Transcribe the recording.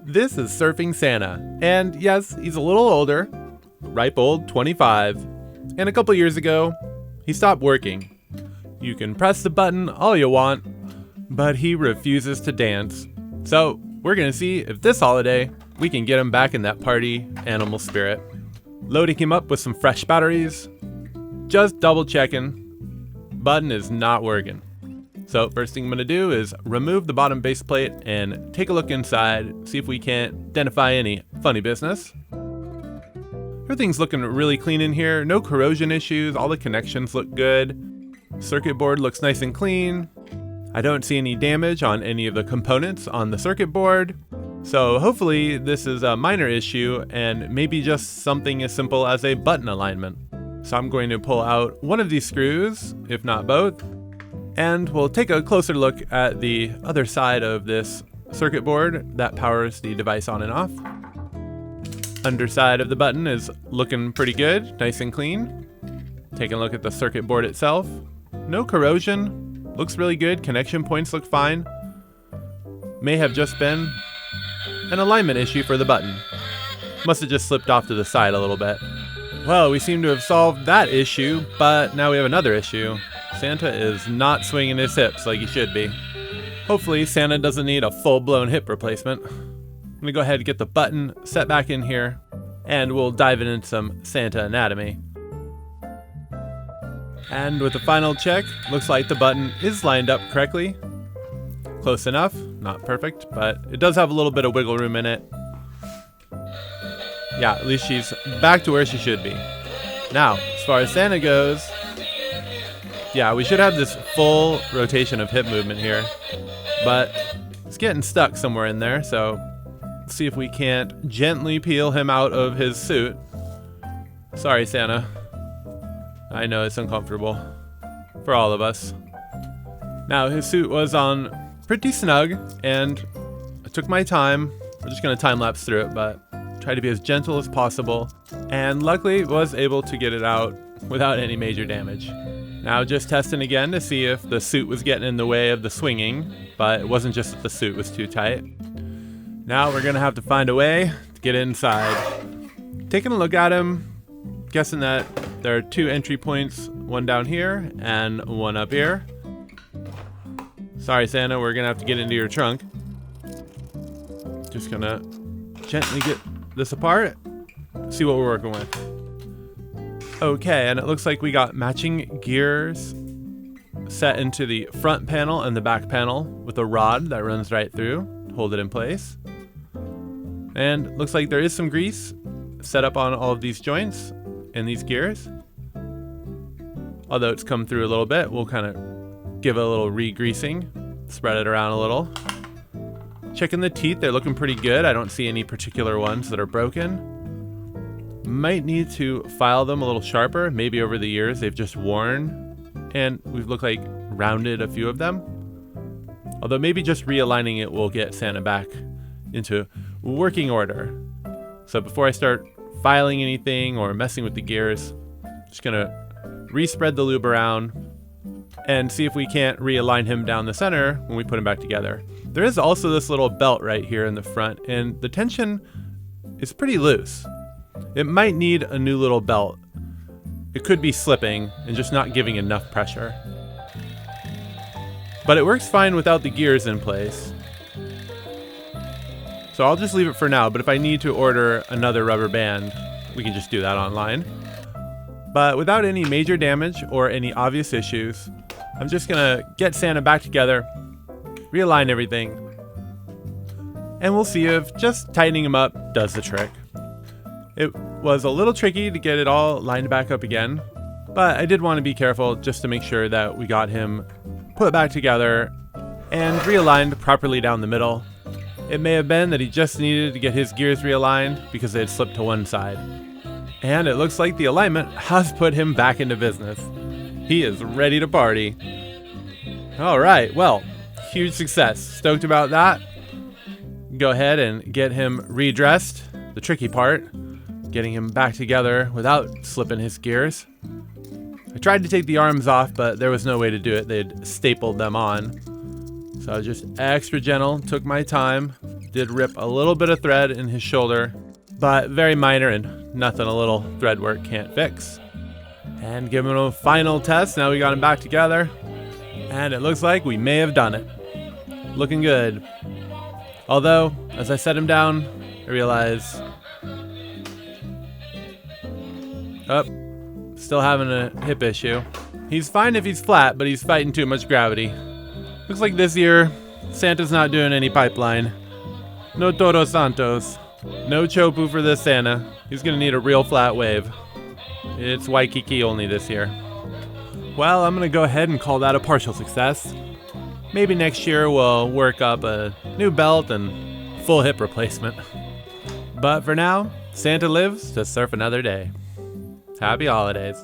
This is Surfing Santa, and yes, he's a little older, ripe old 25, and a couple years ago, he stopped working. You can press the button all you want, but he refuses to dance. So we're gonna see if this holiday we can get him back in that party animal spirit. Loading him up with some fresh batteries, just double checking, button is not working. So first thing I'm gonna do is remove the bottom base plate and take a look inside, see if we can't identify any funny business. Everything's looking really clean in here, no corrosion issues, all the connections look good. Circuit board looks nice and clean. I don't see any damage on any of the components on the circuit board. So hopefully this is a minor issue and maybe just something as simple as a button alignment. So I'm going to pull out one of these screws, if not both, and we'll take a closer look at the other side of this circuit board that powers the device on and off. Underside of the button is looking pretty good, nice and clean. Taking a look at the circuit board itself. No corrosion, looks really good, connection points look fine. May have just been an alignment issue for the button. Must have just slipped off to the side a little bit. Well, we seem to have solved that issue, but now we have another issue. Santa is not swinging his hips like he should be. Hopefully Santa doesn't need a full-blown hip replacement. I'm gonna go ahead and get the button set back in here, and we'll dive into some Santa anatomy. And with the final check, looks like the button is lined up correctly. Close enough, not perfect, but it does have a little bit of wiggle room in it. Yeah, at least she's back to where she should be. Now, as far as Santa goes, yeah, we should have this full rotation of hip movement here, but it's getting stuck somewhere in there, so let's see if we can't gently peel him out of his suit. Sorry, Santa. I know it's uncomfortable for all of us. Now, his suit was on pretty snug, and I took my time. We're just gonna time lapse through it, but try to be as gentle as possible, and luckily was able to get it out without any major damage. Now just testing again to see if the suit was getting in the way of the swinging, but it wasn't just that the suit was too tight. Now we're gonna have to find a way to get inside. Taking a look at him, guessing that there are two entry points, one down here and one up here. Sorry, Santa, we're gonna have to get into your trunk. Just gonna gently get this apart, see what we're working with. Okay, and it looks like we got matching gears set into the front panel and the back panel with a rod that runs right through to hold it in place. And looks like there is some grease set up on all of these joints and these gears. Although it's come through a little bit, we'll kind of give it a little re-greasing, spread it around a little. Checking the teeth, they're looking pretty good. I don't see any particular ones that are broken. Might need to file them a little sharper. Maybe over the years they've just worn and we've looked like rounded a few of them. Although maybe just realigning it will get Santa back into working order. So before I start filing anything or messing with the gears, just gonna respread the lube around and see if we can't realign him down the center when we put him back together. There is also this little belt right here in the front, and the tension is pretty loose. It might need a new little belt. It could be slipping and just not giving enough pressure. But it works fine without the gears in place. So I'll just leave it for now, but if I need to order another rubber band, we can just do that online. But without any major damage or any obvious issues, I'm just gonna get Santa back together, realign everything, and we'll see if just tightening him up does the trick. It was a little tricky to get it all lined back up again, but I did want to be careful just to make sure that we got him put back together and realigned properly down the middle. It may have been that he just needed to get his gears realigned because they had slipped to one side. And it looks like the alignment has put him back into business. He is ready to party. All right, well, huge success. Stoked about that. Go ahead and get him redressed. The tricky part, getting him back together without slipping his gears. I tried to take the arms off, but there was no way to do it. They'd stapled them on. So I was just extra gentle, took my time, Did rip a little bit of thread in his shoulder, but very minor and nothing a little thread work can't fix. And give him a final test. Now we got him back together, and it looks like we may have done it. Looking good. Although, as I set him down, I realize, still having a hip issue. He's fine if he's flat, but he's fighting too much gravity. Looks like this year, Santa's not doing any pipeline. No Todos Santos. No Chopu for this Santa. He's gonna need a real flat wave. It's Waikiki only this year. Well, I'm gonna go ahead and call that a partial success. Maybe next year we'll work up a new belt and full hip replacement. But for now, Santa lives to surf another day. Happy holidays.